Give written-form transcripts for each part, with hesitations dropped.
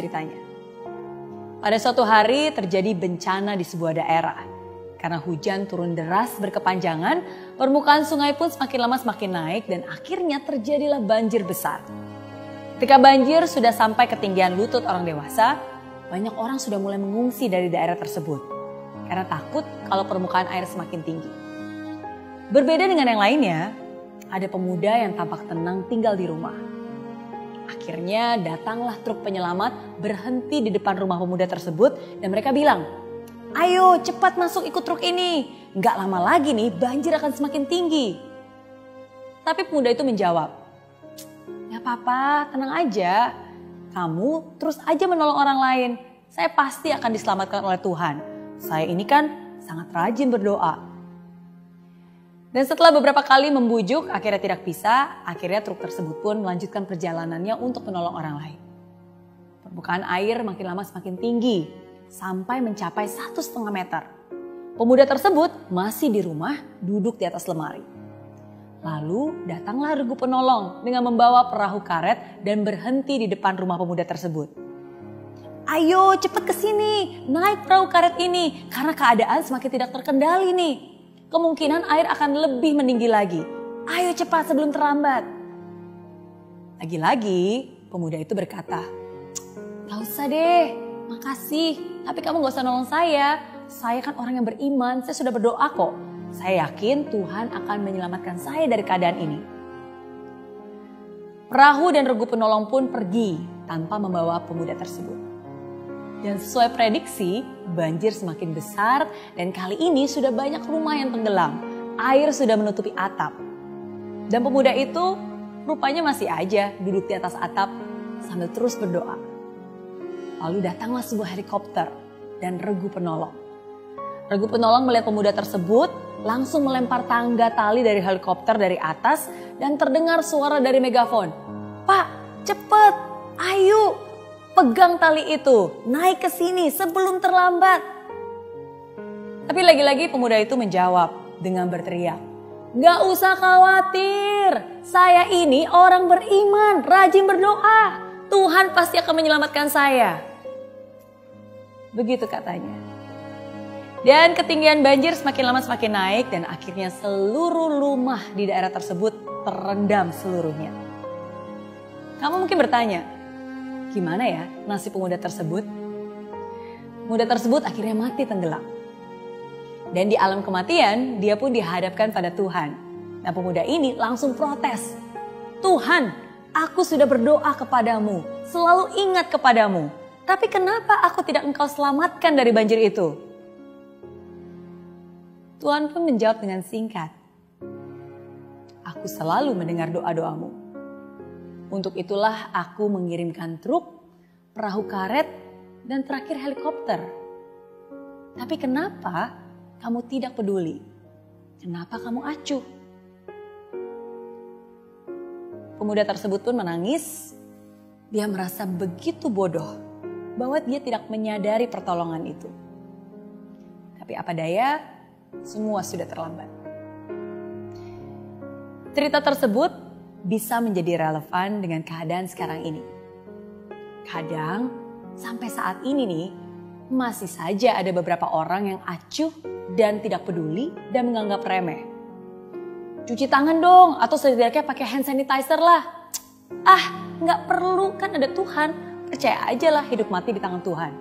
ceritanya. Pada suatu hari terjadi bencana di sebuah daerah. Karena hujan turun deras berkepanjangan, permukaan sungai pun semakin lama semakin naik dan akhirnya terjadilah banjir besar. Ketika banjir sudah sampai ketinggian lutut orang dewasa, banyak orang sudah mulai mengungsi dari daerah tersebut. Karena takut kalau permukaan air semakin tinggi. Berbeda dengan yang lainnya, ada pemuda yang tampak tenang tinggal di rumah. Akhirnya datanglah truk penyelamat berhenti di depan rumah pemuda tersebut dan mereka bilang, "Ayo cepat masuk ikut truk ini, nggak lama lagi nih banjir akan semakin tinggi." Tapi pemuda itu menjawab, "Ya apa-apa, tenang aja. Kamu terus aja menolong orang lain. Saya pasti akan diselamatkan oleh Tuhan. Saya ini kan sangat rajin berdoa." Dan setelah beberapa kali membujuk akhirnya tidak bisa, akhirnya truk tersebut pun melanjutkan perjalanannya untuk menolong orang lain. Permukaan air makin lama semakin tinggi sampai mencapai 1,5 meter. Pemuda tersebut masih di rumah duduk di atas lemari. Lalu datanglah regu penolong dengan membawa perahu karet dan berhenti di depan rumah pemuda tersebut. "Ayo cepat ke sini, naik perahu karet ini karena keadaan semakin tidak terkendali nih. Kemungkinan air akan lebih meninggi lagi. Ayo cepat sebelum terlambat." Lagi-lagi pemuda itu berkata, "Gak usah deh, makasih. Tapi kamu gak usah nolong saya. Saya kan orang yang beriman, saya sudah berdoa kok. Saya yakin Tuhan akan menyelamatkan saya dari keadaan ini." Perahu dan regu penolong pun pergi tanpa membawa pemuda tersebut. Dan sesuai prediksi, banjir semakin besar dan kali ini sudah banyak rumah yang tenggelam. Air sudah menutupi atap. Dan pemuda itu rupanya masih aja duduk di atas atap sambil terus berdoa. Lalu datanglah sebuah helikopter dan regu penolong. Regu penolong melihat pemuda tersebut, langsung melempar tangga tali dari helikopter dari atas dan terdengar suara dari megafon. "Pak, cepet, ayo, pegang tali itu, naik ke sini sebelum terlambat." Tapi lagi-lagi pemuda itu menjawab dengan berteriak, "Gak usah khawatir, saya ini orang beriman, rajin berdoa. Tuhan pasti akan menyelamatkan saya." Begitu katanya. Dan ketinggian banjir semakin lama semakin naik dan akhirnya seluruh rumah di daerah tersebut terendam seluruhnya. Kamu mungkin bertanya, gimana ya nasib pemuda tersebut? Pemuda tersebut akhirnya mati tenggelam. Dan di alam kematian dia pun dihadapkan pada Tuhan. Nah pemuda ini langsung protes. "Tuhan, aku sudah berdoa kepadamu, selalu ingat kepadamu. Tapi kenapa aku tidak Engkau selamatkan dari banjir itu?" Tuhan pun menjawab dengan singkat, "Aku selalu mendengar doa-doamu. Untuk itulah aku mengirimkan truk, perahu karet, dan terakhir helikopter. Tapi kenapa kamu tidak peduli? Kenapa kamu acuh?" Pemuda tersebut pun menangis. Dia merasa begitu bodoh bahwa dia tidak menyadari pertolongan itu. Tapi apa daya, semua sudah terlambat. Cerita tersebut bisa menjadi relevan dengan keadaan sekarang ini. Kadang sampai saat ini nih, masih saja ada beberapa orang yang acuh dan tidak peduli dan menganggap remeh. "Cuci tangan dong atau setidaknya pakai hand sanitizer lah. Nggak perlu, kan ada Tuhan. Percaya aja lah hidup mati di tangan Tuhan."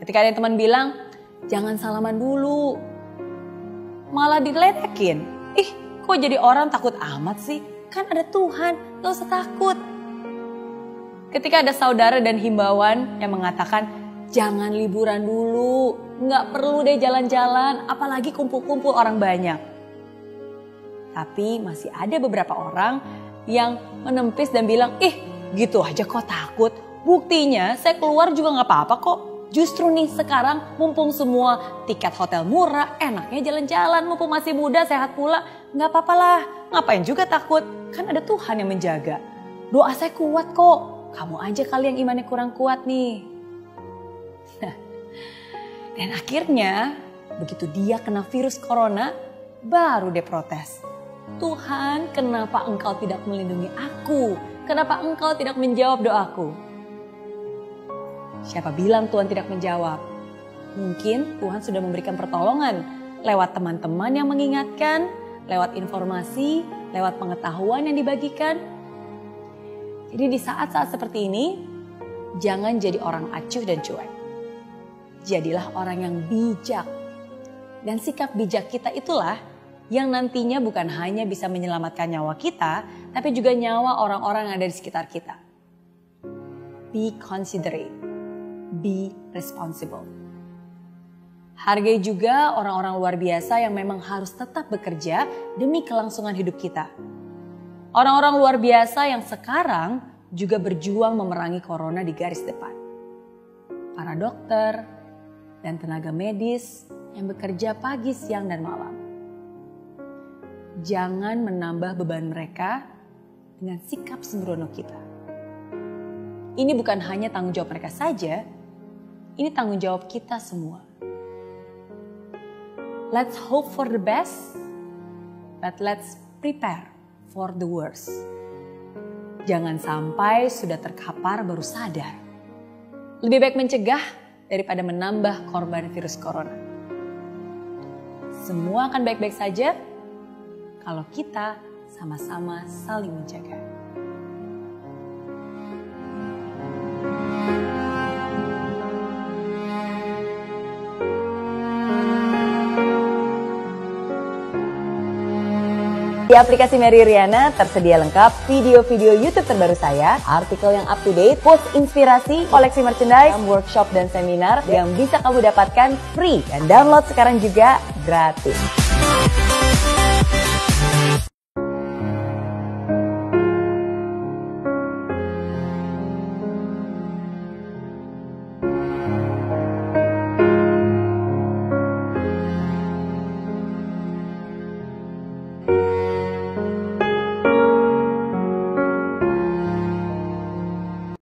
Ketika ada teman bilang, "Jangan salaman dulu." Malah diledekin. Kok jadi orang takut amat sih? Kan ada Tuhan, gak usah takut. Ketika ada saudara dan himbauan yang mengatakan, "Jangan liburan dulu, gak perlu deh jalan-jalan, apalagi kumpul-kumpul orang banyak." Tapi masih ada beberapa orang yang menempis dan bilang, "Gitu aja kok takut. Buktinya saya keluar juga gak apa-apa kok. Justru nih sekarang mumpung semua tiket hotel murah, enaknya jalan-jalan, mumpung masih muda, sehat pula. Gak apa-apa lah, ngapain juga takut, kan ada Tuhan yang menjaga. Doa saya kuat kok, kamu aja kali yang imannya kurang kuat nih." Dan akhirnya begitu dia kena virus corona, baru dia protes. "Tuhan, kenapa Engkau tidak melindungi aku? Kenapa Engkau tidak menjawab doaku?" Siapa bilang Tuhan tidak menjawab? Mungkin Tuhan sudah memberikan pertolongan lewat teman-teman yang mengingatkan, lewat informasi, lewat pengetahuan yang dibagikan. Jadi di saat-saat seperti ini, jangan jadi orang acuh dan cuek. Jadilah orang yang bijak. Dan sikap bijak kita itulah yang nantinya bukan hanya bisa menyelamatkan nyawa kita, tapi juga nyawa orang-orang yang ada di sekitar kita. Be considerate, be responsible. Hargai juga orang-orang luar biasa yang memang harus tetap bekerja demi kelangsungan hidup kita. Orang-orang luar biasa yang sekarang juga berjuang memerangi corona di garis depan. Para dokter dan tenaga medis yang bekerja pagi, siang, dan malam. Jangan menambah beban mereka dengan sikap sembrono kita. Ini bukan hanya tanggung jawab mereka saja, ini tanggung jawab kita semua. Let's hope for the best, but let's prepare for the worst. Jangan sampai sudah terkapar baru sadar. Lebih baik mencegah daripada menambah korban virus corona. Semua akan baik-baik saja kalau kita sama-sama saling menjaga. Di aplikasi Mary Riana tersedia lengkap video-video YouTube terbaru saya, artikel yang up to date, post inspirasi, koleksi merchandise, workshop dan seminar yang bisa kamu dapatkan free dan download sekarang juga gratis.